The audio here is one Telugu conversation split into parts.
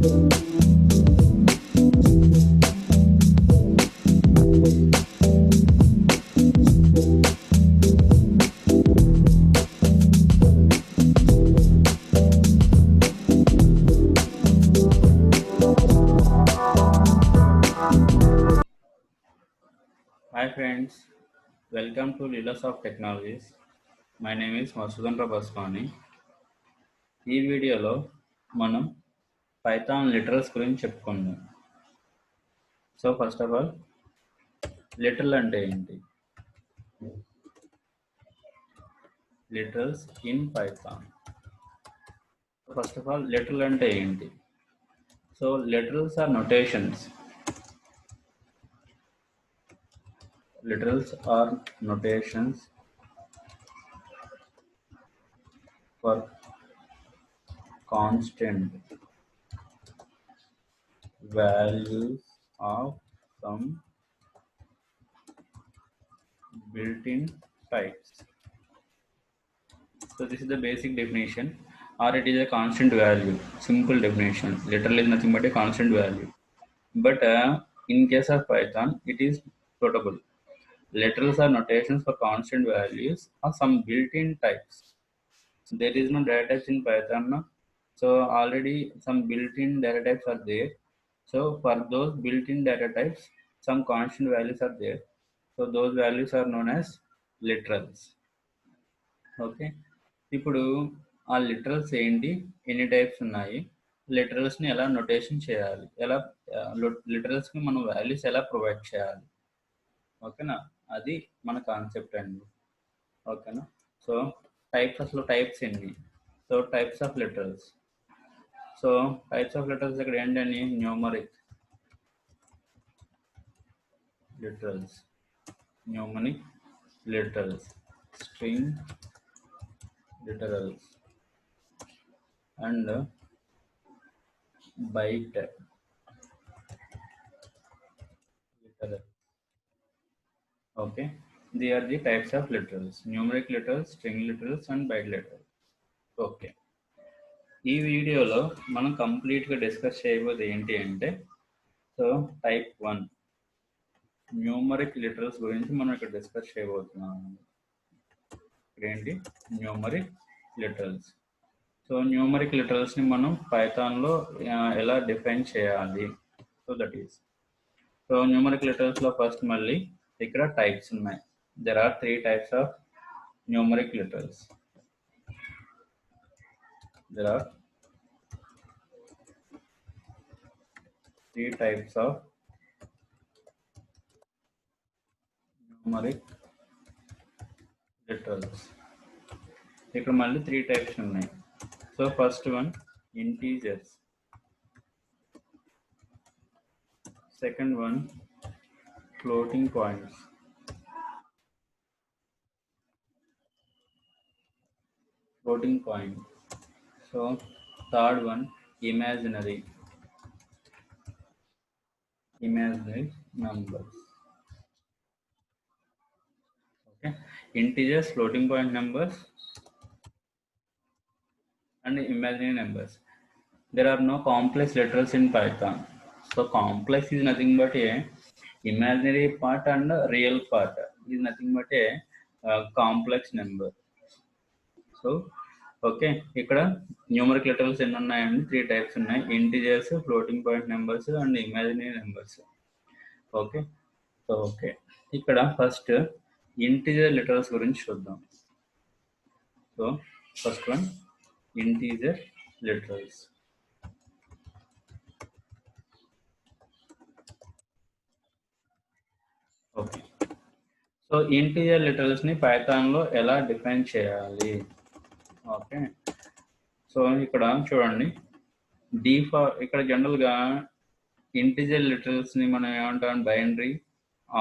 Hi friends, welcome to Leelas of Technologies. My name is Masudandra Baswani. ఈ వీడియోలో మనం పైథాన్ లిటరల్స్ గురించి చెప్పుకుందాం. So first of all literal అంటే ఏంటి? Literals in Python. First of all literal అంటే ఏంటి? So literals are notations. Literals are notations for constant values of some built-in types. So this is the basic definition, or it is a constant value. Simple definition. Literal is nothing but a constant value. But in case of Python, it is portable. Literals are notations for constant values of some built-in types. There is no data types in Python, no? So already some built-in data types are there. So for those built-in data types, some constant values are there. So those values are known as literals. Okay, ఇప్పుడు ఆ లిటరల్స్ ఏంటి, ఎన్ని టైప్స్ ఉన్నాయి, లిటరల్స్ని ఎలా నొటేషన్ చేయాలి, ఎలా లిటరల్స్కి మనం వాల్యూస్ ఎలా ప్రొవైడ్ చేయాలి, ఓకేనా? అది మన కాన్సెప్ట్ అండి, ఓకేనా? సో అసలు టైప్స్ ఎన్ని? So types of literals. So types of literals ఇక్కడ ఏంటండి? Numeric literals, numeric literals, string literals, and byte literals. Okay, they are the types of literals: numeric literals, string literals, and byte literals. Okay, ఈ వీడియోలో మనం కంప్లీట్గా డిస్కస్ చేయబోయేది ఏంటి అంటే, సో టైప్ 1 న్యూమరిక్ లిటరల్స్ గురించి మనం ఇక్కడ డిస్కస్ చేయబోతున్నాం. ఏంటి న్యూమరిక్ లిటరల్స్? సో న్యూమరిక్ లిటరల్స్ని మనం పైథాన్లో ఎలా డిఫైన్ చేయాలి? So that is, so numeric లిటరల్స్లో ఫస్ట్ మళ్ళీ ఇక్కడ టైప్స్ ఉన్నాయి. There are 3 types of numeric literals. There are 3 types of numeric literals. ఇక్కడ మళ్ళీ 3 టైప్స్ ఉన్నాయి. So first one integers, second one floating points, so third one imaginary numbers. Okay, integers, floating point numbers, and imaginary numbers. There are no complex literals in Python. So complex is nothing but a imaginary part, and real part is nothing but a complex number. So okay, ఇక్కడ న్యూమరిక్ లిటరల్స్ ఎన్ని ఉన్నాయండి? 3 టైప్స్ ఉన్నాయి: integers, floating point numbers, and imaginary numbers. Okay, so okay, ఇక్కడ ఫస్ట్ ఇంటిజర్ లిటరల్స్ గురించి చూద్దాం. So first one integer literals. Okay, so integer లిటరల్స్ని పైథాన్లో ఎలా డిఫైన్ చేయాలి? ఓకే, సో ఇక్కడ చూడండి, ఇక్కడ జనరల్గా ఇంటిజర్ లిటరల్స్ని మనం ఏమంటాం? Binary,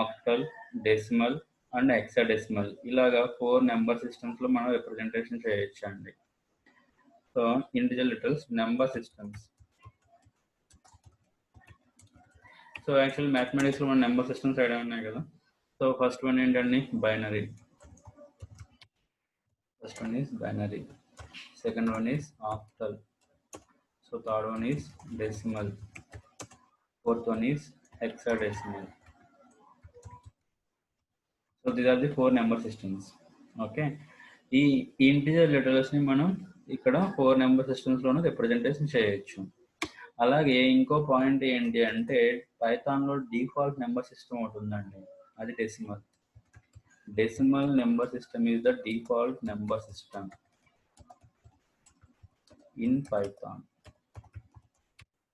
octal, decimal and hexadecimal, ఇలాగా 4 నెంబర్ సిస్టమ్స్లో మనం రిప్రజెంటేషన్ చేయొచ్చు అండి. So integer literals number systems. So actually మ్యాథమెటిక్స్లో మన నెంబర్ సిస్టమ్స్ ఐడియా ఉన్నాయి కదా. సో ఫస్ట్ వన్ ఏంటండి? Binary. First one is binary, second one is octal. So third one is decimal. Fourth one is hexadecimal. So these are the 4 number systems. Okay. ఈ ఇంటిజర్ లెటర్స్ ని మనం ఇక్కడ 4 నెంబర్ సిస్టమ్స్ లోనే రిప్రజెంటేషన్ చేయొచ్చు. అలాగే ఇంకో పాయింట్ ఏంటి అంటే పైథాన్ లో డిఫాల్ట్ నెంబర్ సిస్టమ్ ఒకటి ఉందండి, అది decimal. Decimal number system is the default number system in Python.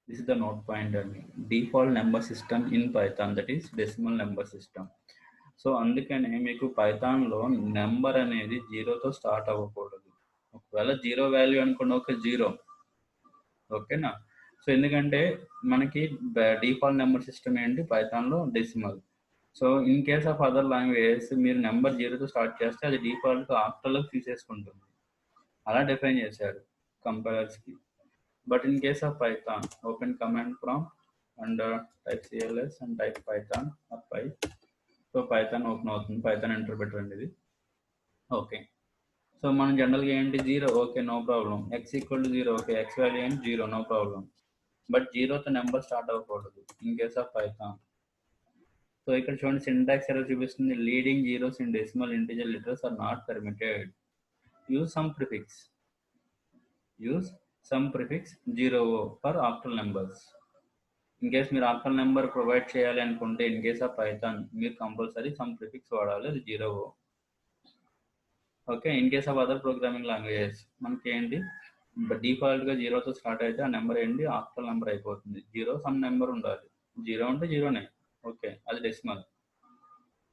This is the note point అండి. Default number system in Python, that is decimal number system. So అందుకనే మీకు పైథాన్లో నెంబర్ అనేది జీరోతో స్టార్ట్ అవ్వకూడదు. ఒకవేళ జీరో వాల్యూ అనుకోండి, ఒక జీరో, ఓకేనా. సో ఎందుకంటే మనకి డిఫాల్ట్ నెంబర్ సిస్టమ్ ఏంటి పైథాన్లో decimal. So in case of other languages మీరు నెంబర్ జీరోతో స్టార్ట్ చేస్తే అది డిఫాల్ట్ ఆక్టల్లోకి తీసేసుకుంటుంది, అలా డిఫైన్ చేశారు కంపైలర్స్కి. But in case of Python, open command prompt and type cls and type python or py. So Python open అవుతుంది, Python interpreter అండి ఇది. ఓకే. సో మనం జనరల్గా ఏంటి zero, okay no problem. X equal to zero, okay x value ఏంటి జీరో, నో ప్రాబ్లం. బట్ జీరోతో నెంబర్ స్టార్ట్ అవ్వకూడదు in case of Python. So ఇక్కడ చూడండి సింటాక్స్ ఎర్రర్ చూపిస్తుంది. Leading zeros in decimal integer letters are not permitted. Use some prefix. Use some prefix 0 for octal numbers. In case మీరు ఆక్టల్ నెంబర్ ప్రొవైడ్ చేయాలి అనుకుంటే ఇన్ కేస్ ఆఫ్ పైథాన్ మీరు కంపల్సరీ సమ్ ప్రిఫిక్స్ వాడాలి, అది 0. Okay. In case of other programming languages మనకి ఏంటి డిఫాల్ట్గా జీరోతో స్టార్ట్ అయితే ఆ నెంబర్ ఏంటి ఆక్టల్ నెంబర్ అయిపోతుంది. జీరో సమ్ నెంబర్ ఉండాలి, జీరో అంటే జీరోనే, ఓకే అది డెసిమల్.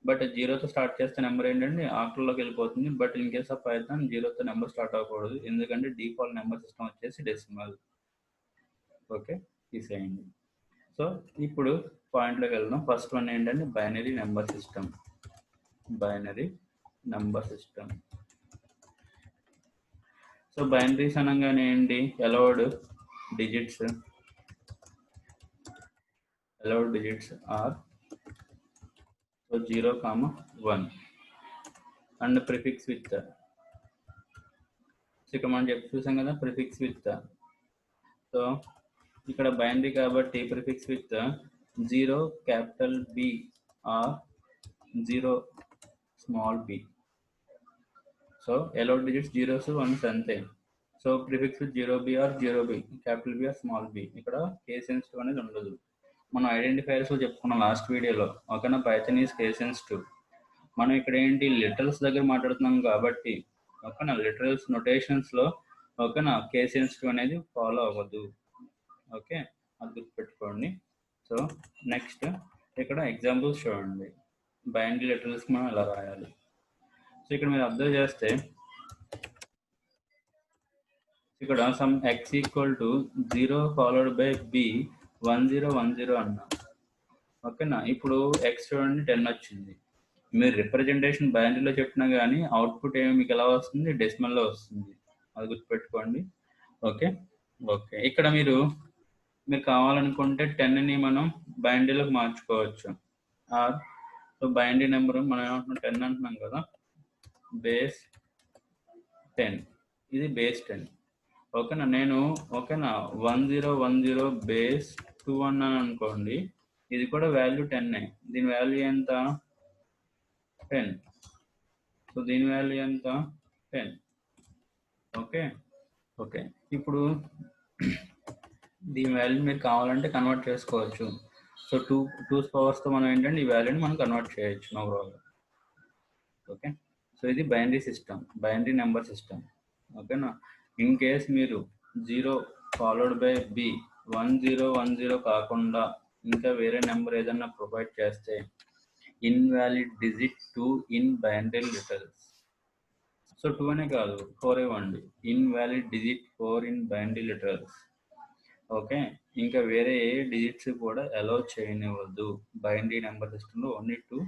బట్ జీరోతో స్టార్ట్ చేస్తే నెంబర్ ఏంటంటే ఆక్టల్లోకి వెళ్ళిపోతుంది. But in case of Python జీరోతో నెంబర్ స్టార్ట్ అవ్వకూడదు, ఎందుకంటే డిఫాల్ట్ నెంబర్ సిస్టమ్ వచ్చేసి డెసిమల్. ఓకే తీసేయండి. సో ఇప్పుడు పాయింట్లోకి వెళ్దాం. ఫస్ట్ వన్ ఏంటంటే binary number system. Binary number system. So binaries అనగానే ఏంటి, allowed digits are so 0, 1 and prefix with. ఇక్కడ మనం చూసాం కదా ప్రిఫిక్స్ విత్. సో ఇక్కడ బైనరీ కాబట్టి prefix with 0 capital B or 0 small b. So allowed digits zeros ones అంతే. So prefix with 0b or 0b capital B or small b. ఇక్కడ కేస్ సెన్సిటివ్ అనేది ఉండదు. మనం ఐడెంటిఫైర్స్ చెప్పుకున్నాం లాస్ట్ వీడియోలో, ఓకేనా. Python is case sensitive. మనం ఇక్కడ ఏంటి లిటరల్స్ దగ్గర మాట్లాడుతున్నాం కాబట్టి, ఓకేనా, లిటరల్స్ నొటేషన్స్లో ఓకేనా కేస్ సెన్సిటివ్ అనేది ఫాలో అవ్వదు. ఓకే అది గుర్తుపెట్టుకోండి. సో నెక్స్ట్ ఇక్కడ ఎగ్జాంపుల్స్ చూడండి, బైనరీ లిటరల్స్కి మనం ఎలా రాయాలి. సో ఇక్కడ మీరు అబ్జర్వ్ చేస్తే ఇక్కడ some x equal to 0 followed by B 1010 అన్నా, ఓకేనా. ఇప్పుడు ఎక్స్ చూడండి 10 వచ్చింది. మీరు రిప్రజెంటేషన్ బైనరీలో చెప్పినా కానీ అవుట్పుట్ ఏమి మీకు ఎలా వస్తుంది, డెసిమల్లో వస్తుంది, అది గుర్తుపెట్టుకోండి. ఓకే ఓకే ఇక్కడ మీరు కావాలనుకుంటే 10ని మనం బైనరీలోకి మార్చుకోవచ్చు. ఆర్ సో బైనరీ నెంబర్ మనం ఏమంటున్నాం 10 అంటున్నాం కదా, బేస్ 10, ఇది బేస్ 10, ఓకేనా. నేను ఓకేనా 1010 బేస్ 2 అన్నాను అనుకోండి, ఇది కూడా వాల్యూ 10. దీని వాల్యూ ఎంత 10. సో దీని వాల్యూ ఎంత 10. ఓకే ఓకే ఇప్పుడు దీని వాల్యూ మీరు కావాలంటే కన్వర్ట్ చేసుకోవచ్చు. సో టూ పవర్స్తో మనం ఏంటంటే ఈ వాల్యూని మనం కన్వర్ట్ చేయొచ్చు, నో ప్రాబ్లం. ఓకే సో ఇది binary system, binary number system, ఓకేనా. ఇన్ కేస్ మీరు 0 ఫాలోడ్ బై బి 1010 కాకుండా ఇంకా వేరే నెంబర్ ఏదన్నా ప్రొవైడ్ చేస్తే invalid digit 2 in binary literals. So 2 అనే కాదు 4 ఇవ్వండి, invalid digit 4 in binary literals. Okay ఇంకా వేరే ఏ డిజిట్స్ కూడా అలౌ చేయనివ్వద్దు బైనరీ నెంబర్ సిస్టంలో, ఓన్లీ 2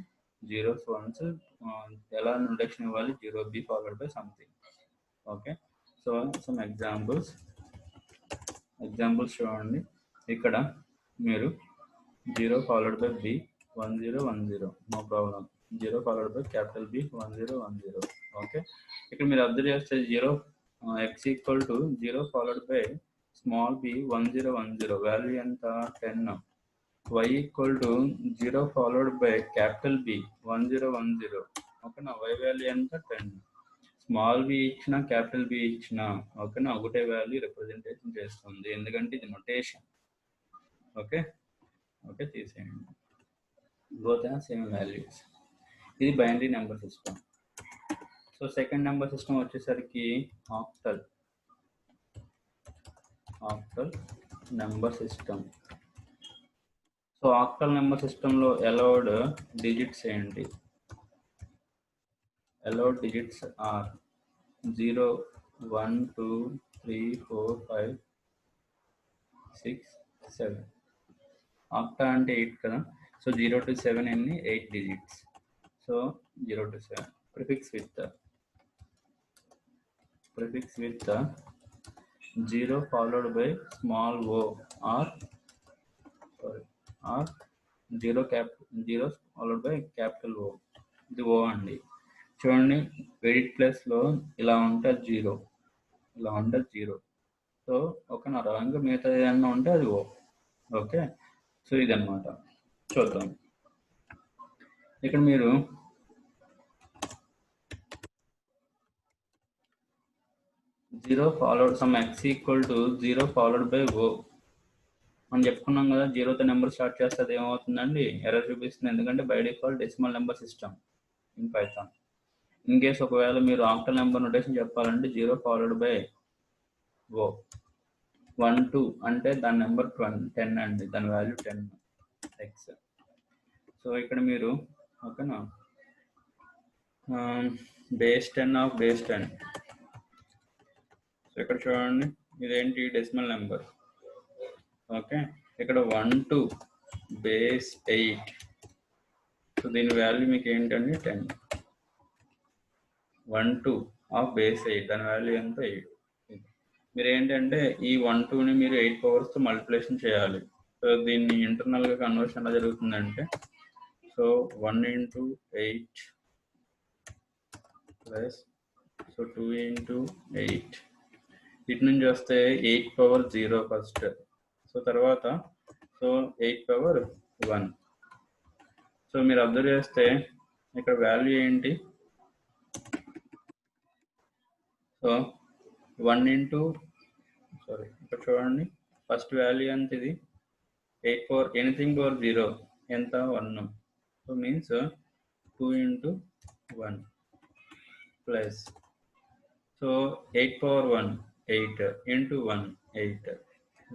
zeros ones. ఎలా నోటేషన్ ఇవ్వాలి, 0b followed by something. Okay so some examples చూడండి. ఇక్కడ మీరు 0 followed by B 1010, no problem. 0 followed by capital B 1010. Okay ఇక్కడ మీరు అబ్జర్వ్ చేస్తే 0 x equal to 0 followed by small b 1010 value ఎంత 10. y equal to 0 followed by capital B 1010. ఓకేనా, y వాల్యూ ఎంత 10. స్మాల్ b ఇచ్చిన క్యాపిటల్ B ఇచ్చిన ఓకేనా ఒకటే వాల్యూ రిప్రజెంటేషన్ చేస్తుంది, ఎందుకంటే ఇది నొటేషన్. ఓకే ఓకే తీసేయండి, బోత్ ఆర్ సేమ్ వాల్యూస్. ఇది binary number system. So second number system వచ్చేసరికి octal number system. So octal number సిస్టంలో అలౌడ్ డిజిట్స్ ఏంటి? Allowed digits are 0 1 2 3 4 5 6 7. ఆక్టా అంటే 8 కదా, సో 0 to 7 ఎన్ని 8 digits. So 0 to 7 prefix with 0 followed by small o or 0 followed by capital O. ఇది O అండి. చూడండి, ఎడిట్ ప్లేస్లో ఇలా ఉంటుంది 0, ఇలా ఉంటుంది 0. సో ఓకేనా, రాంగ్ మిగతా ఏదన్నా ఉంటే అది O. ఓకే, సో ఇదన్నమాట. చూద్దాం ఇక్కడ మీరు 0 followed some x equal to 0 followed by O అని చెప్పుకున్నాం కదా. 0తో నెంబర్ స్టార్ట్ చేస్తే అది ఏమవుతుందండి, ఎర్రర్ చూపిస్తుంది, ఎందుకంటే by default decimal number system in Python. In case ఒకవేళ మీరు ఆక్టల్ నెంబర్ నోటేషన్ చెప్పాలంటే 0 followed by O 1 2 అంటే దాని నెంబర్ 10 అండి, దాని వాల్యూ 10 x. సో ఇక్కడ మీరు ఓకేనా బేస్ 10 ఆఫ్ బేస్ 10. సో ఇక్కడ చూడండి, ఇదేంటి డెసిమల్ నెంబర్. ఓకే, ఇక్కడ 1 to బేస్ 8. సో దీని వాల్యూ మీకు ఏంటండి 10. 1 2 ఆఫ్ బేస్ 8, దాని వాల్యూ ఎంత 8. మీరు ఏంటంటే ఈ 1 2ని మీరు 8 పవర్స్తో మల్టిప్లికేషన్ చేయాలి. సో దీన్ని ఇంటర్నల్గా కన్వర్షన్ ఎలా జరుగుతుందంటే, so 1 into 8 plus so 2 into 8, ఇటు నుంచి వస్తే 8 power 0 ఫస్ట్, సో తర్వాత సో 8 power 1. సో మీరు అబ్జర్వ్ చేస్తే ఇక్కడ వాల్యూ ఏంటి, సో 1 into ఇక్కడ చూడండి ఫస్ట్ వాల్యూ ఎంత, ఇది 8 power ఎనీథింగ్ పవర్ 0 ఎంత 1. So means 2 into 1 plus so 8 power 1 8 into 1 8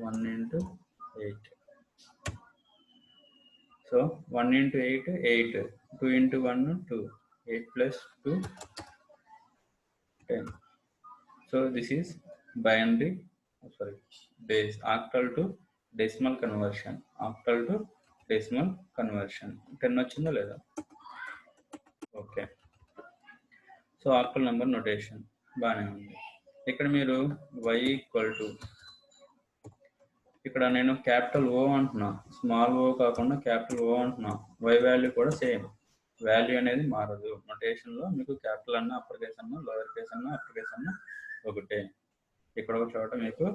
1 into 8. So 1 into 8 8 2 into 1 2 8 plus 2 10. So this is binary base octal to decimal conversion. 10 వచ్చిందా లేదా? Okay, so octal number notation బాగానే ఉంది. ఇక్కడ మీరు y ఈక్వల్ టు, ఇక్కడ నేను క్యాపిటల్ O అంటున్నా, స్మాల్ O కాకుండా క్యాపిటల్ O అంటున్నా. y వాల్యూ కూడా సేమ్, వాల్యూ అనేది మారదు. నోటేషన్లో మీకు క్యాపిటల్ అన్న అప్పర్ కేస్ అన్న లోయర్ కేస్ అన్న అప్పర్ కేస్ అన్న ఒకటే. ఇక్కడ ఒక చోట మీకు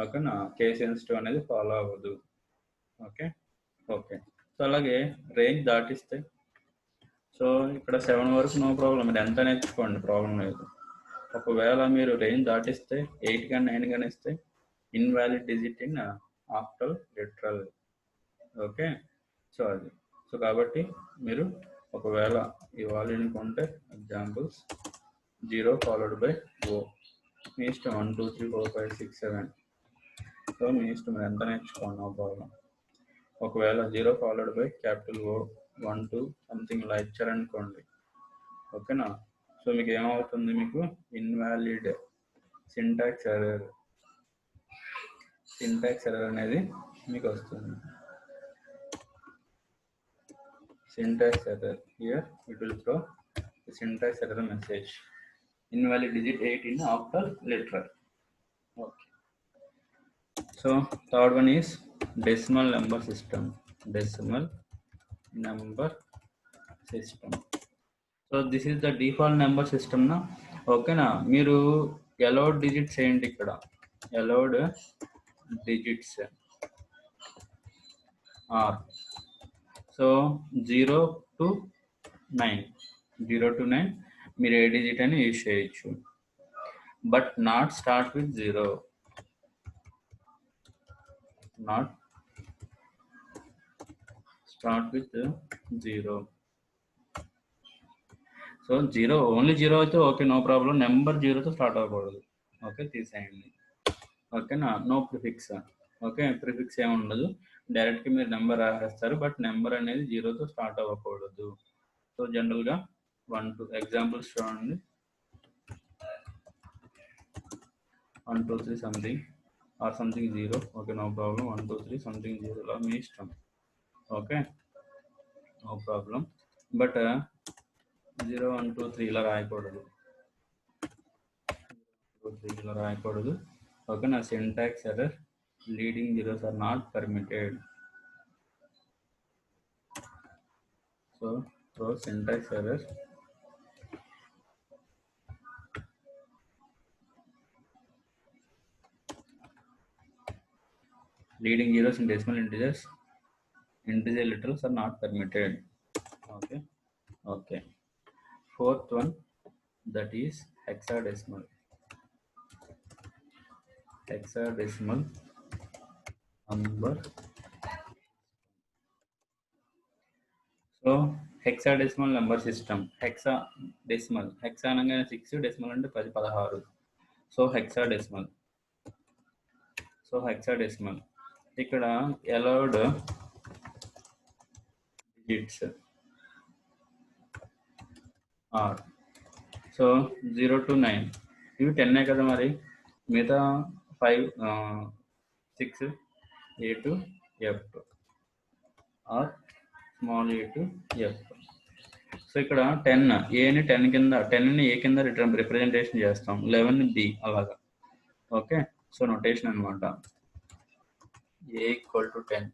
ఓకేనా కేస్ సెన్సిటివ్ అనేది ఫాలో అవ్వదు. ఓకే ఓకే సో అలాగే రేంజ్ దాటిస్తే, సో ఇక్కడ 7 వరకు నో ప్రాబ్లం, మీరు ఎంత నేర్చుకోండి, ప్రాబ్లం లేదు. ఒకవేళ మీరు రేంజ్ దాటిస్తే 8 కానీ 9 కానీ ఇస్తే invalid digit in octal literal. Okay, so అది. సో కాబట్టి మీరు ఒకవేళ ఇవ్వాలి అనుకుంటే ఎగ్జాంపుల్స్ 0 followed by O, మీ ఇష్టం 1 2 3 4 5 6 7. సో మీ ఇష్టం, మీరు ఎంత నేర్చుకోండి, నో ప్రాబ్లం. ఒకవేళ 0 followed by capital O 1 2 something ఇలా ఇచ్చారనుకోండి, ఓకేనా. సో మీకు ఏమవుతుంది, మీకు ఇన్వాలిడ్ సింటాక్స్ ఎర్రర్ అనేది మీకు వస్తుంది. syntax error, here it will throw the syntax error message, invalid digit 8 in octal literal. Okay, so third one is decimal number system. So this is the default number system na. Okay na, మీరు allowed digits ఏంటి, ఇక్కడ allowed digits are. So 0 to 9, 0 to 9 మీరు ఏ డిజిట్ అని యూజ్ చేయొచ్చు, but not start with 0, not start with 0. So 0 only 0 అయితే ఓకే, నో ప్రాబ్లం. నెంబర్ 0తో స్టార్ట్ అవ్వకూడదు. ఓకే, తీసేయండి. ఓకేనా, నో ప్రిఫిక్స్. ఓకే, ప్రిఫిక్స్ ఏమి ఉండదు, డైరెక్ట్గా మీరు నెంబర్ రాసేస్తారు, బట్ నెంబర్ అనేది 0తో స్టార్ట్ అవ్వకూడదు. సో జనరల్గా 1 2 ఎగ్జాంపుల్స్ చూడండి. 1 2 3 something or something 0. Okay, no problem. 1 2 3 something 0 మీ ఇష్టం. Okay, no problem. బట్ 0 1 2 3 ఇలా రాయకూడదు, 2 3 ఇలా రాయకూడదు. ఓకే, నా syntax error. Leading zeros are not permitted. So syntax error. Leading zeros in decimal integers, integer literals are not permitted. Okay. Fourth one, that is hexadecimal. Hexadecimal number. So hexadecimal number system. Hexadecimal. Hexa అనగానే 6, decimal అంటే 10 16. So hexadecimal. ఇక్కడ allowed digits are. So 0 to 9 ఇవి 10 కదా, మరి మిగతా 5 6 a to f or small a to f. So ఇక్కడ 10 ఏని 10 కింద, 10ని ఏ కింద రిప్రజెంటేషన్ చేస్తాం, 11ని b అలాగా. ఓకే, సో నోటేషన్ అనమాట, a ఈక్వల్ టు 10.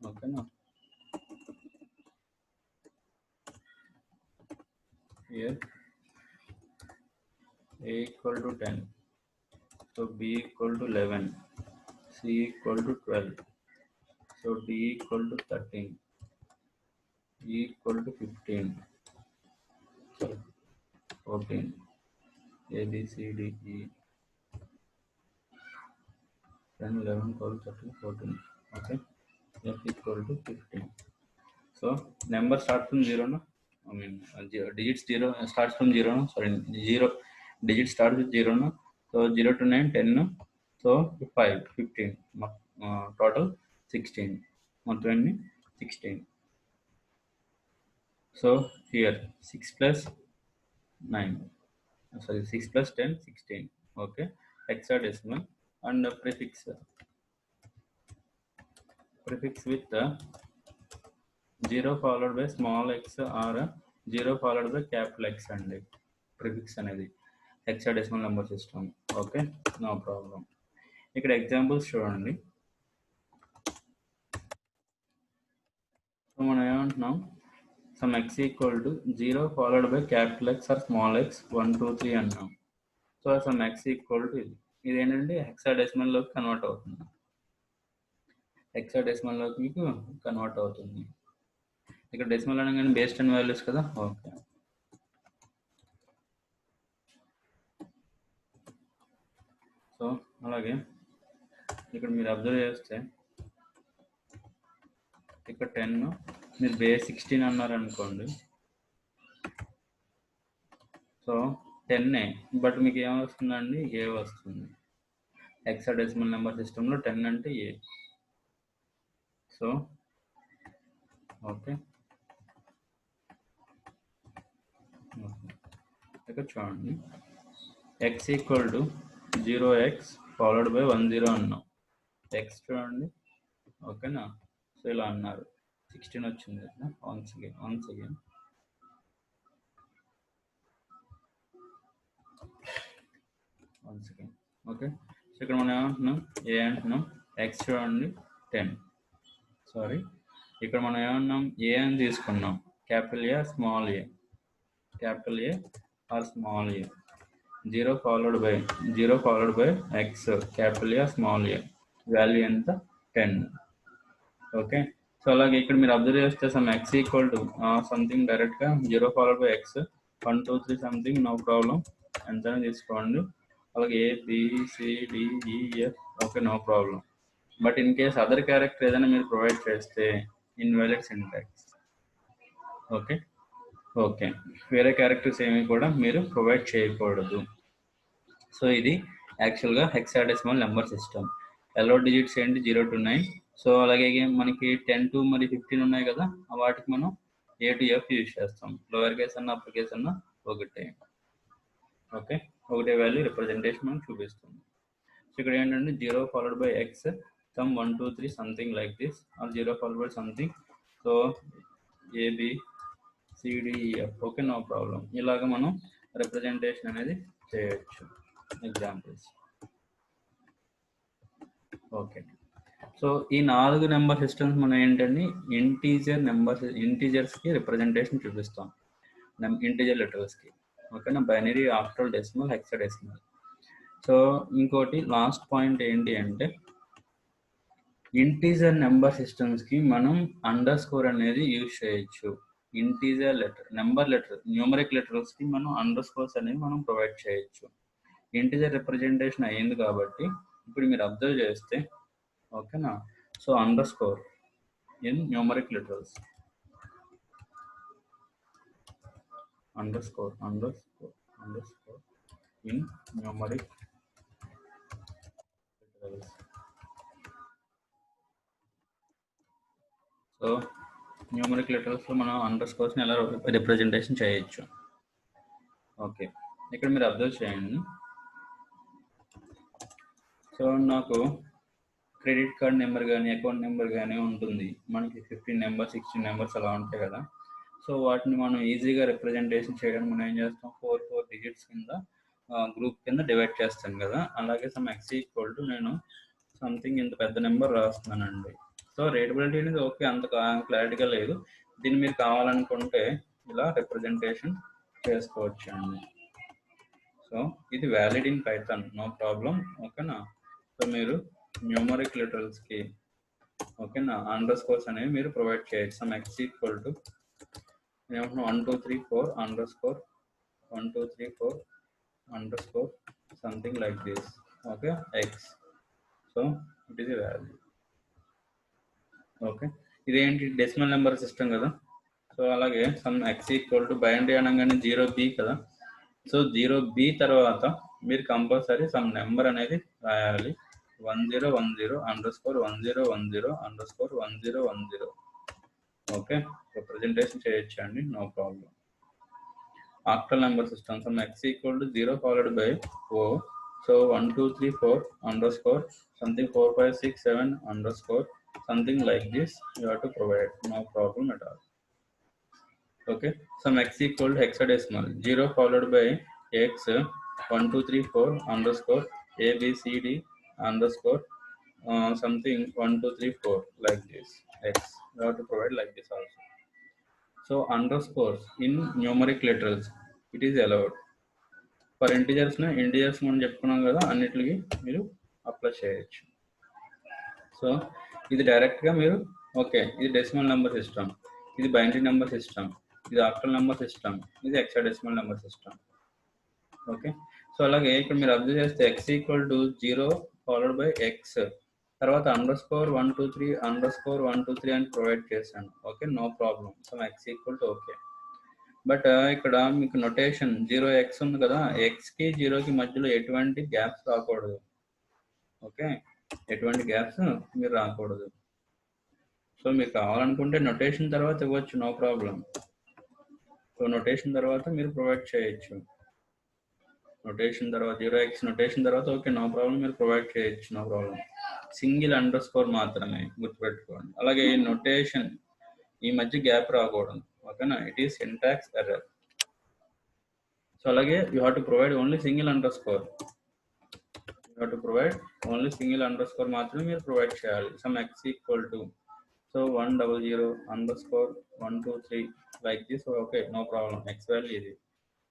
ఓకేనా, here a equal to 10, so b equal to 11, c equal to 12, so d equal to 13, e equal to 15, sorry 14, a b c d e 10 11 12 13 14. Okay, f equal to 15. So number starts from 0, no? I mean digits 0 starts from 0, no? Sorry, 0 digit starts with 0, no? So 0 to 9 10, no? So 5 15, total 16, మొత్తం 16. So here 6 plus 9, sorry 6 plus 10 16. Okay, hexadecimal. And prefix with 0 followed by small x or 0 followed by capital X అండి ప్రిఫిక్స్ అనేది hexadecimal number system. Okay, no problem. ఇక్కడ ఎగ్జాంపుల్స్ చూడండి. సో మనం ఏమంటున్నాం, some x equal to 0 followed by capital X or small x 1 2 3 అన్నాం. So some x equal to ఇది ఏంటంటే హెక్సాడెసిమల్లోకి కన్వర్ట్ అవుతుంది, హెక్సాడెసిమల్లోకి మీకు కన్వర్ట్ అవుతుంది. ఇక్కడ డెసిమల్ అనగానే బేస్ 10 వాల్యూస్ కదా. ఓకే, సో అలాగే ఇక్కడ మీరు అబ్జర్వ్ చేస్తే ఇక్కడ 10 మీరు బేస్ 16 అన్నారు అనుకోండి, సో 10 బట్ మీకు ఏమొస్తుందండి, ఏ వస్తుంది. హెక్సాడెసిమల్ నెంబర్ సిస్టంలో 10 అంటే ఏ. సో ఓకే, ఇక్కడ చూడండి, x equal to 0x followed by 1 0 అన్నాం. x చూడండి, ఓకేనా. సో ఇలా అన్నారు, 16 వచ్చింది. Once again okay. సో ఇక్కడ మనం ఏమంటున్నాం, ఏ అంటున్నాం, x చూడండి 10. సారీ, ఇక్కడ మనం ఏమన్నాం, ఏ అని తీసుకున్నాం, capital A small A, capital A or small A. 0 followed by x, capital A, small a. Value ఎంత 10. ఓకే, సో అలాగే ఇక్కడ మీరు అబ్జర్వ్ చేస్తే some x equal to something డైరెక్ట్గా 0 followed by x 1 2 3 something, no problem, ఎంతైనా తీసుకోండి. అలాగే ABCDEF, okay, no problem. But in case other character ఏదైనా మీరు ప్రొవైడ్ చేస్తే ఇన్వాలిడ్ సింటాక్స్. ఓకే ఓకే, వేరే క్యారెక్టర్స్ ఏమి కూడా మీరు ప్రొవైడ్ చేయకూడదు. సో ఇది యాక్చువల్గా hexadecimal number system. Yellow digits ఏంటి 0 to 9. సో అలాగే మనకి 10 to మరి 15 ఉన్నాయి కదా, వాటికి మనం A to F యూజ్ చేస్తాం. లోయర్ కేస్ అన్న అప్పర్ కేస్ అన్న ఒకటే. ఓకే, ఒకటే వాల్యూ రిప్రజెంటేషన్ మనం చూపిస్తుంది. సో ఇక్కడ ఏంటంటే 0 followed by x some 1 2 3 something like this, or 0 followed by something. So ABCDEF, okay, no problem. ఇలాగ మనం రిప్రజెంటేషన్ అనేది చేయొచ్చు. ఎగ్జాంపుల్స్. ఓకే, సో ఈ 4 నెంబర్ సిస్టమ్స్ మనం ఏంటండి ఇంటీజర్స్కి రిప్రజెంటేషన్ చూపిస్తాం, ఇంటీజర్ లెటర్స్కి. ఓకేనా, binary, octal, decimal, hexadecimal. So ఇంకోటి లాస్ట్ పాయింట్ ఏంటి అంటే ఇంటీజర్ నెంబర్ సిస్టమ్స్కి మనం అండర్ స్కోర్ అనేది యూజ్ చేయొచ్చు. Integer letter number letter numeric లెటర్స్కి మనం అండర్ స్కోర్స్ అనేవి మనం ప్రొవైడ్ చేయొచ్చు. ఇంటీజర్ రిప్రజెంటేషన్ అయ్యింది కాబట్టి ఇప్పుడు మీరు అబ్జర్వ్ చేస్తే, ఓకేనా, so underscore in numeric letters, underscore in numeric letters. So numeric లెటర్స్లో మనం అండర్ స్కోర్స్ని ఎలా రిప్రజెంటేషన్ చేయొచ్చు. ఓకే, ఇక్కడ మీరు అబ్జర్వ్ చేయండి. సో నాకు క్రెడిట్ కార్డ్ నెంబర్ కానీ అకౌంట్ నెంబర్ కానీ ఉంటుంది, మనకి 15 నెంబర్స్ 16 నెంబర్స్ అలా ఉంటాయి కదా. సో వాటిని మనం ఈజీగా రిప్రజెంటేషన్ చేయడానికి మనం ఏం చేస్తాం, 4 డిజిట్స్ కింద గ్రూప్ కింద డివైడ్ చేస్తాం కదా. అలాగే సమ్ ఎక్స్ ఈక్వల్ టు నేను సంథింగ్ ఇంత పెద్ద నెంబర్ రాస్తున్నానండి. సో రేటబిలిటీ అనేది ఓకే, అంత క్లారిటీగా లేదు. దీన్ని మీరు కావాలనుకుంటే ఇలా రిప్రజెంటేషన్ చేసుకోవచ్చు అండి. సో ఇది valid in Python, no problem. ఓకేనా, సో మీరు న్యూమరిక్ లెటర్స్కి ఓకేనా అండర్ స్కోర్స్ అనేవి మీరు ప్రొవైడ్ చేయొచ్చు. Some x equal to 1 2 3 4 underscore 1 2 3 4 underscore something like this. Okay, x. So it is a value. Okay, ఇదేంటి డెసిమల్ నెంబర్ సిస్టమ్ కదా. సో అలాగే some x equal to binary అనగానే 0B కదా. సో 0B తర్వాత మీరు కంపల్సరీ సమ్ నెంబర్ అనేది రాయాలి. 1010 underscore 1010 underscore 1010. Okay, representation చేయొచ్చు అండి, no problem. Octal number system some x equal to 0 followed by 4. So 1 2 3 4 underscore something 4 5 6 7 underscore something like this you have to provide, no problem at all. Okay, some x equal to hexadecimal 0 followed by x 1 2 3 4 underscore ABCD underscore something 1 2 3 4 like this x, you have to provide like this also. So underscores in numeric letters it is allowed for integers మనం చెప్పుకున్నాం కదా, అన్నిటికి మీరు అప్లై చేయొచ్చు. సో ఇది డైరెక్ట్గా మీరు ఓకే, ఇది డెసిమల్ నెంబర్ సిస్టమ్, ఇది బైనరీ నెంబర్ సిస్టమ్, ఇది ఆక్టల్ నెంబర్ సిస్టమ్, ఇది hexadecimal number system. Okay, so అలాగే ఇక్కడ మీరు అబ్జర్వ్ చేస్తే x equal to 0 followed by x తర్వాత అండర్ స్కోర్ 1 2 3 అండర్ స్కోర్ 1 2 3 అని ప్రొవైడ్ చేశాను. Okay, no problem. So x equal to okay. But ఇక్కడ మీకు నొటేషన్ 0x ఉంది కదా, ఎక్స్కి 0కి మధ్యలో ఎటువంటి గ్యాప్స్ రాకూడదు. ఓకే, ఎటువంటి గ్యాప్స్ మీరు రాకూడదు. సో మీకు కావాలనుకుంటే నొటేషన్ తర్వాత ఇవ్వచ్చు, నో ప్రాబ్లం. సో నొటేషన్ తర్వాత మీరు ప్రొవైడ్ చేయొచ్చు. నొటేషన్ తర్వాత 0x నొటేషన్ తర్వాత ఓకే, నో ప్రాబ్లం, మీరు ప్రొవైడ్ చేయొచ్చు, no problem. Single underscore మాత్రమే గుర్తుపెట్టుకోండి. అలాగే నొటేషన్ ఈ మధ్య గ్యాప్ రాకూడదు. ఓకేనా, it is syntax error. So అలాగే you have to provide only single underscore. You have to provide only single underscore మాత్రమే మీరు ప్రొవైడ్ చేయాలి. Some x equal to so 100 underscore 1 2 3 like this. Okay, no problem. X value ఇది.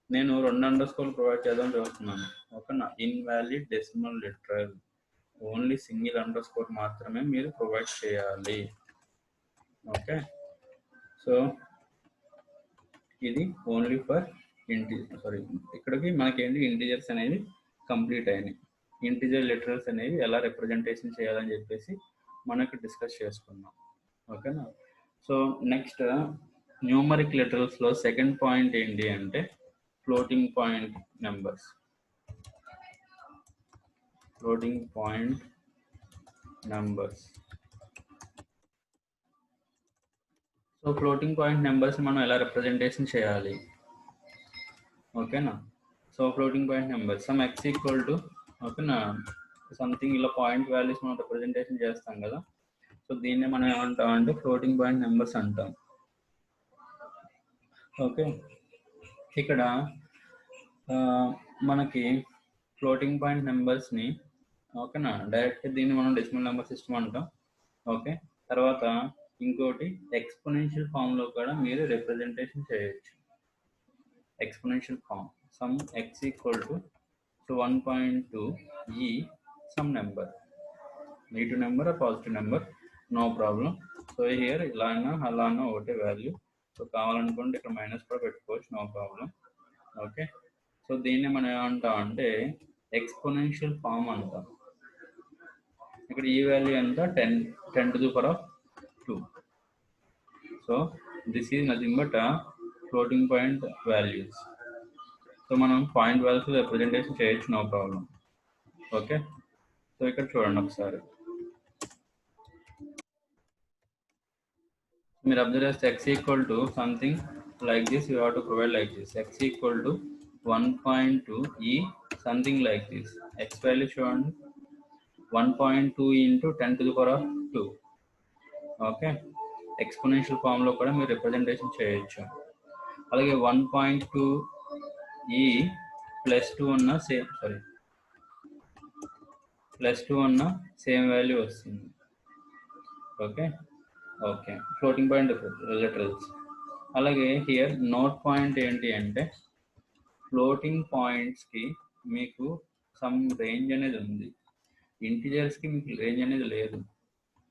నేను 2 అండర్ స్కోర్ ప్రొవైడ్ చేద్దాం చూస్తున్నాను. ఓకేనా, invalid decimal literal. Only single underscore మాత్రమే మీరు ప్రొవైడ్ చేయాలి. ఓకే, సో ఇది ఓన్లీ ఫర్ ఇక్కడికి మనకేంటి ఇంటీజర్స్ అనేవి కంప్లీట్ అయినాయి. ఇంటీజర్ లిటరల్స్ అనేవి ఎలా రిప్రజెంటేషన్ చేయాలని చెప్పేసి మనకు డిస్కస్ చేసుకున్నాం. ఓకేనా. సో నెక్స్ట్ న్యూమరిక్ లిటరల్స్లో సెకండ్ పాయింట్ ఏంటి అంటే floating point numbers. Floating point numbers. So floating point numbers మనం ఎలా రిప్రజెంటేషన్ చేయాలి? ఓకేనా. So floating point number some x equal to ఓకేనా సంథింగ్ ఇలా పాయింట్ వాల్యూస్ మనం రిప్రజెంటేషన్ చేస్తాం కదా. సో దీన్ని మనం ఏమంటాం అంటే ఫ్లోటింగ్ పాయింట్ నెంబర్స్ అంటాం. ఓకే, ఇక్కడ మనకి ఫ్లోటింగ్ పాయింట్ నెంబర్స్ని ఓకేనా డైరెక్ట్గా దీన్ని మనం డెసిమల్ నెంబర్ సిస్టమ్ అంటాం. ఓకే, తర్వాత ఇంకోటి ఎక్స్పోనెన్షియల్ ఫామ్లో కూడా మీరు రిప్రజెంటేషన్ చేయొచ్చు. Exponential form some x equal to 1.2 e some number, negative number or positive number, no problem. So here ఇలా అయినా అలా అయినా ఒకటే వాల్యూ. సో కావాలనుకుంటే ఇక్కడ మైనస్ కూడా పెట్టుకోవచ్చు, నో ప్రాబ్లం. ఓకే, సో దీన్ని మనం ఏమంటాం అంటే ఎక్స్పోనెన్షియల్ ఫామ్ అంటాం. ఇక్కడ ఈ వాల్యూ ఎంత 10 to the power of 2. So this is nothing but floating point values. So మనం పాయింట్ వాల్యూస్ రిప్రజెంటేషన్ చేయొచ్చు, నో ప్రాబ్లం. ఓకే, సో ఇక్కడ చూడండి ఒకసారి మీరు అబ్జర్వ్ చేస్తే x equal to something like this, you have to provide like this. X equal to 1.2 e something like this. X value చూడండి 1.2 into 10 to the power of 2. Okay, exponential ఫామ్లో కూడా మీరు రిప్రజెంటేషన్ చేయొచ్చు. అలాగే 1.2 e +2 ఉన్న +2 ఉన్న సేమ్ వాల్యూ వస్తుంది. Okay, okay floating point literals. అలాగే హియర్ నోట్ పాయింట్ ఏంటి అంటే ఫ్లోటింగ్ పాయింట్స్కి మీకు సమ్ రేంజ్ అనేది ఉంది, ఇంటిజర్స్కి మీకు రేంజ్ అనేది లేదు.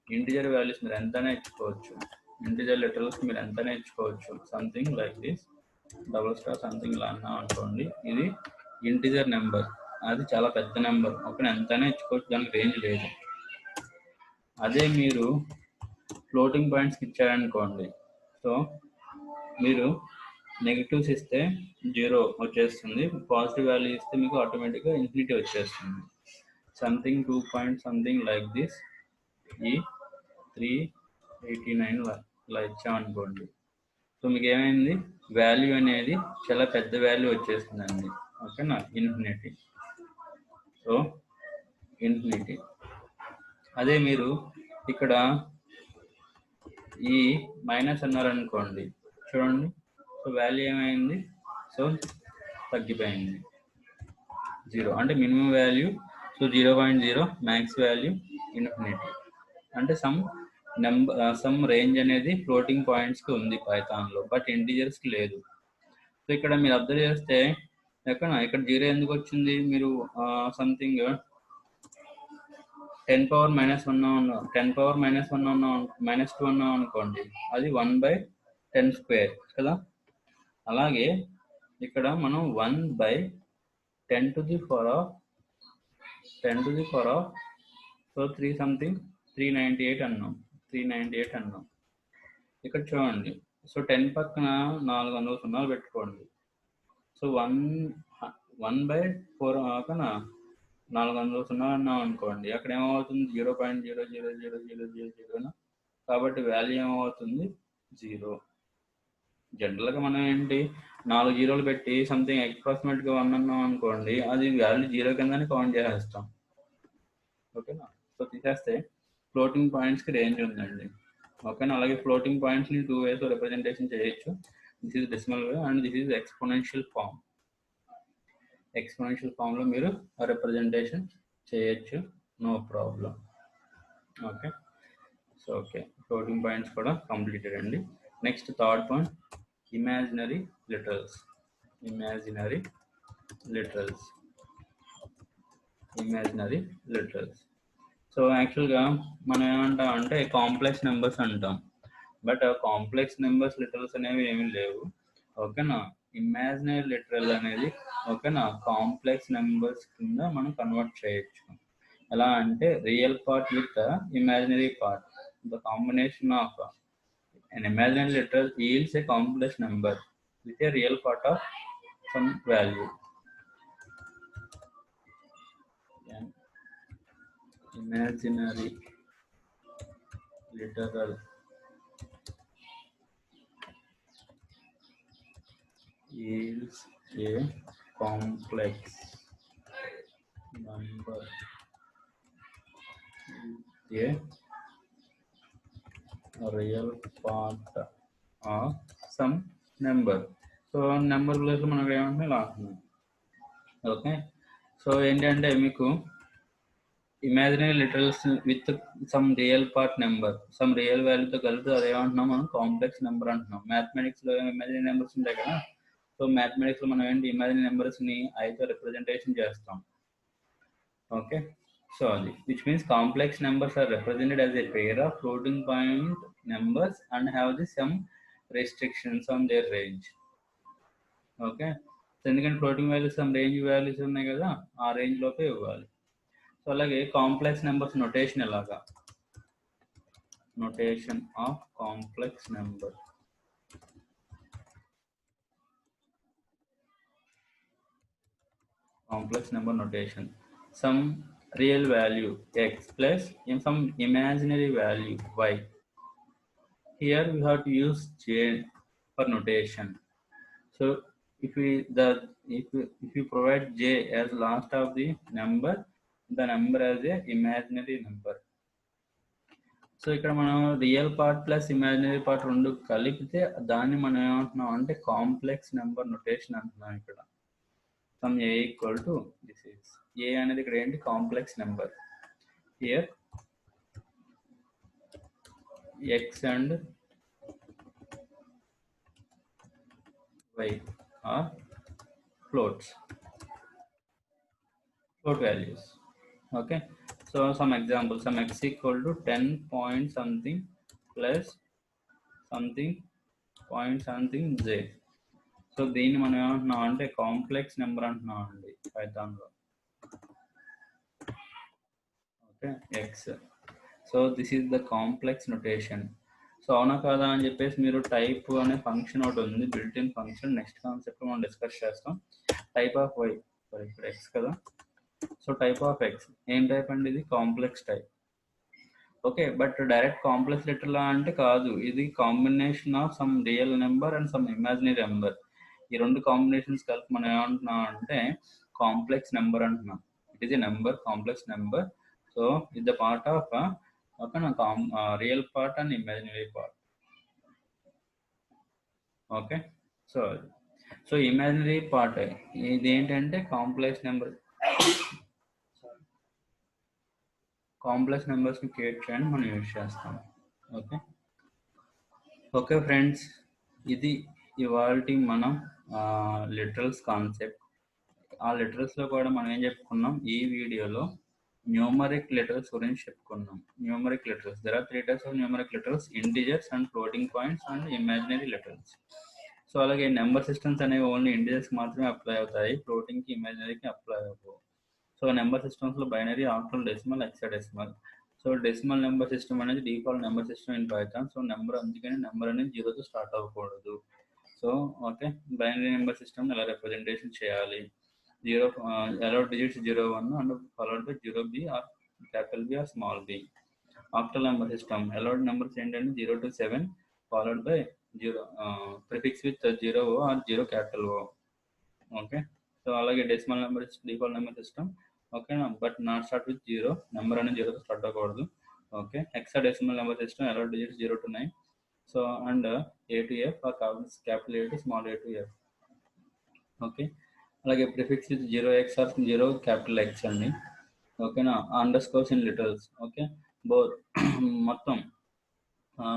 ఇంటిజర్ వాల్యూస్ మీరు ఎంతైనా ఇచ్చుకోవచ్చు, ఇంటిజర్ లిటరల్స్ మీరు ఎంతైనా ఇచ్చుకోవచ్చు. Something like this double star something ఇలా అన్నా అనుకోండి, ఇది ఇంటిజర్ నెంబర్, అది చాలా పెద్ద నెంబర్. ఓకే, ఎంతైనా ఇచ్చుకోవచ్చు, దానికి రేంజ్ లేదు. అదే మీరు ఫ్లోటింగ్ పాయింట్స్కి ఇచ్చారనుకోండి, సో మీరు నెగిటివ్స్ ఇస్తే 0 వచ్చేస్తుంది, పాజిటివ్ వాల్యూ ఇస్తే మీకు ఆటోమేటిక్గా ఇన్ఫినిటీ వచ్చేస్తుంది. Something 2 point something like this ఈ 389 ఇలా ఇచ్చామనుకోండి, సో మీకు ఏమైంది వాల్యూ అనేది చాలా పెద్ద వాల్యూ వచ్చేస్తుందండి. ఓకేనా, ఇన్ఫినిటీ. So infinity. అదే మీరు ఇక్కడ ఈ మైనస్ అన్నారనుకోండి, చూడండి సో వాల్యూ ఏమైంది, సో తగ్గిపోయింది 0, అంటే minimum value. So 0.0 max value infinity. అంటే సమ్ రేంజ్ అనేది ఫ్లోటింగ్ పాయింట్స్కి ఉంది పైథాన్లో, బట్ ఇంటీజర్స్కి లేదు. సో ఇక్కడ మీరు అబ్జర్వ్ చేస్తే ఇక్కడ 0 ఎందుకు వచ్చింది, మీరు సంథింగ్ 10 power -1 10 power -2 ఉన్నాం అనుకోండి, అది 1/10 square కదా. అలాగే ఇక్కడ మనం 1/10 to the power of so 3 something 398 అన్నాం. ఇక్కడ చూడండి, సో 10 పక్కన 400 సున్నాలు పెట్టుకోండి. సో 1/4 కన్నా 400 సున్నాలు అన్నాం అనుకోండి, అక్కడ ఏమవుతుంది 0.00000. కాబట్టి వాల్యూ ఏమవుతుంది 0. జనరల్గా మనం ఏంటి 4 జీరోలు పెట్టి సంథింగ్ అప్రాక్సిమేట్గా 1 అన్నాం అనుకోండి, అది వాల్యూ 0 కిందని కౌంట్ చేసేస్తాం. ఓకేనా, సో తీసేస్తే ఫ్లోటింగ్ పాయింట్స్కి రేంజ్ ఉందండి. ఓకేనా, అలాగే ఫ్లోటింగ్ పాయింట్స్ని 2 ways రిప్రజెంటేషన్ చేయొచ్చు. This is decimal way and this is exponential form. Exponential ఫామ్లో మీరు రిప్రజెంటేషన్ చేయొచ్చు, no problem. Okay, so okay floating points కూడా కంప్లీటెడ్ అండి. Next third point imaginary literals. So యాక్చువల్గా మనం ఏమంటాం అంటే కాంప్లెక్స్ నెంబర్స్ అంటాం, బట్ కాంప్లెక్స్ నెంబర్స్ లిటరల్స్ అనేవి ఏమీ లేవు. ఓకేనా, ఇమాజినరీ లిటరల్ అనేది ఓకేనా కాంప్లెక్స్ నెంబర్స్ కింద మనం కన్వర్ట్ చేయొచ్చు. ఎలా అంటే real part with imaginary part, the combination of an imaginary literal yields a complex number with a real part of some value. An imaginary literal yields a complex number with a real part of some number. So number ప్లేస్లో మనకు ఏమంటే ఇలా అంటున్నాం. ఓకే, సో ఏంటంటే మీకు imaginary literals with some real part number, some real వాల్యూతో కలిపి అది ఏమంటున్నాం మనం కాంప్లెక్స్ నెంబర్ అంటున్నాం. మ్యాథమెటిక్స్లో ఇమాజినరీ నెంబర్స్ ఉంటాయి కదా, సో మ్యాథమెటిక్స్లో మనం ఏంటి ఇమాజినరీ నెంబర్స్ని ఐతో రిప్రజెంటేషన్ చేస్తాం. ఓకే, సో అది which means complex numbers are represented as a pair of floating point numbers and have the some restrictions on their range. Okay, ఎందుకంటే floating values some range values ఉన్నాయి కదా, ఆ రేంజ్ లోపే ఇవ్వాలి. సో అలాగే కాంప్లెక్స్ నెంబర్స్ నొటేషన్ ఎలాగా, notation of complex number. Complex number notation, some real value x plus some imaginary value y. Here we have to use j for notation. So if you provide j as last of the number as a imaginary number. So ఇక్కడ మనం real part plus imaginary part రెండు కలిపితే దాన్ని మనం ఏమంటున్నాం అంటే కాంప్లెక్స్ నెంబర్ నొటేషన్ అంటున్నాం. ఇక్కడ some a equal to this is a అనేది ఇక్కడ ఏంటి complex number. Here x and y are float values. Okay, so some examples, some x equal to 10 point something plus something point something j. So దీన్ని మనం ఏమంటున్నాం అంటే కాంప్లెక్స్ నెంబర్ అంటున్నాం అండి పైథాన్లో. Okay, x. So this is the complex notation. So అవునా కాదా అని చెప్పేసి మీరు టైప్ అనే ఫంక్షన్ ఒకటి ఉంది, built in function. Next concept మనం డిస్కస్ చేస్తాం. టైప్ ఆఫ్ వై, సారీ ఇక్కడ ఎక్స్ కదా, సో టైప్ ఆఫ్ ఎక్స్ ఏం టైప్ అండి, ఇది complex type. Okay, but direct complex లెటర్లా అంటే కాదు, ఇది combination of some real number and some imaginary number. ఈ రెండు కాంబినేషన్స్ కలిపి మనం ఏమంటున్నాం అంటే కాంప్లెక్స్ నెంబర్ అంటున్నాం. It is a number, complex number. So it the part of real part and imaginary part. Okay, so imaginary part ఇది ఏంటంటే కాంప్లెక్స్ నెంబర్, కాంప్లెక్స్ నెంబర్స్ని క్రియేట్ చేయడానికి మనం యూజ్ చేస్తాం. ఓకే ఓకే ఫ్రెండ్స్, ఇది ఇవాల్టి మనం లిటరల్స్ కాన్సెప్ట్. ఆ లిటరల్స్లో కూడా మనం ఏం చెప్పుకున్నాం ఈ వీడియోలో, న్యూమరిక్ లిటరల్స్ గురించి చెప్పుకున్నాం. Numeric literals, there are 3 types of numeric literals, integers and floating points and imaginary literals. So అలాగే నెంబర్ సిస్టమ్స్ అనేవి ఓన్లీ ఇంటిజర్స్కి మాత్రమే అప్లై అవుతాయి, ఫ్లోటింగ్కి ఇమాజినరీకి అప్లై అవ్వవు. సో నెంబర్ సిస్టమ్స్లో binary, octal, decimal, hexadecimal. So decimal number system అనేది default number system in Python. So number, అందుకని నెంబర్ అనేది 0తో స్టార్ట్ అవ్వకూడదు. So okay, binary number system ఎలా రిప్రజెంటేషన్ చేయాలి, 0 allowed digits 0, 1 and followed by 0b or capital B or small b. Octal number system, allowed numbers ఏంటంటే 0 to 7 followed by 0 prefix with 0 or 0 capital O. Okay, so అలాగే decimal number default number system. Okay, but not start with 0, number అనేది 0తో స్టార్ట్ అవ్వకూడదు. Okay, hexadecimal number system, allowed digits 0 to 9. So and A to F or capital A to small a to F. Okay, అలాగే prefix with 0x or 0 capital X అండి. ఓకేనా, underscores in literals. Okay, both మొత్తం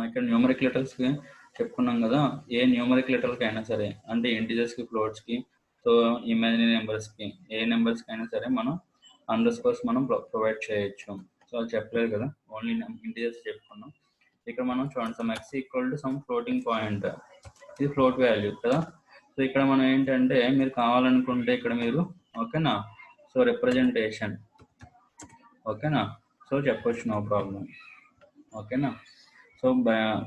ఇక్కడ న్యూమరిక్ లిటరల్స్కి చెప్పుకున్నాం కదా, ఏ న్యూమరిక్ లిటరల్కి అయినా సరే, అంటే ఇంటిజర్స్కి, ఫ్లోట్స్కి, సో ఇమాజినరీ నెంబర్స్కి, ఏ నెంబర్స్కి అయినా సరే మనం అండర్ స్కోర్స్ మనం ప్రొవైడ్ చేయొచ్చు. సో అది చెప్పలేదు కదా, ఓన్లీ ఇంటీజర్స్ చెప్పుకున్నాం. ఇక్కడ మనం చూడండి some x equal to some floating point, ఇది ఫ్లోట్ వాల్యూ కదా. సో ఇక్కడ మనం ఏంటంటే మీరు కావాలనుకుంటే ఇక్కడ మీరు ఓకేనా, సో రిప్రజెంటేషన్ ఓకేనా, సో చెప్పొచ్చు, నో ప్రాబ్లం ఓకేనా. సో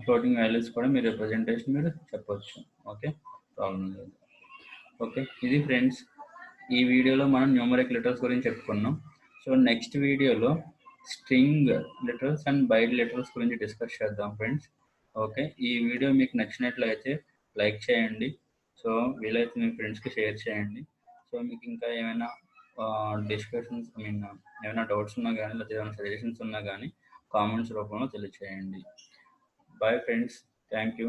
ఫ్లోటింగ్ వాల్యూస్ కూడా మీరు రిప్రజెంటేషన్ మీరు చెప్పొచ్చు, ఓకే, ప్రాబ్లం లేదు. ఓకే, ఇది ఫ్రెండ్స్ ఈ వీడియోలో మనం న్యూమరిక్ లెటర్స్ గురించి చెప్పుకున్నాం. సో నెక్స్ట్ వీడియోలో string letters and byte letters గురించి డిస్కస్ చేద్దాం ఫ్రెండ్స్. ఓకే, ఈ వీడియో మీకు నచ్చినట్లయితే లైక్ చేయండి, సో వీలైతే మీ ఫ్రెండ్స్కి షేర్ చేయండి. సో మీకు ఇంకా ఏమైనా డిస్కషన్స్ ఏమైనా డౌట్స్ ఉన్నా కానీ లేకపోతే ఏమైనా సజెషన్స్ ఉన్నా కానీ కామెంట్స్ రూపంలో తెలియచేయండి. Bye friends, thank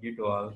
you to all.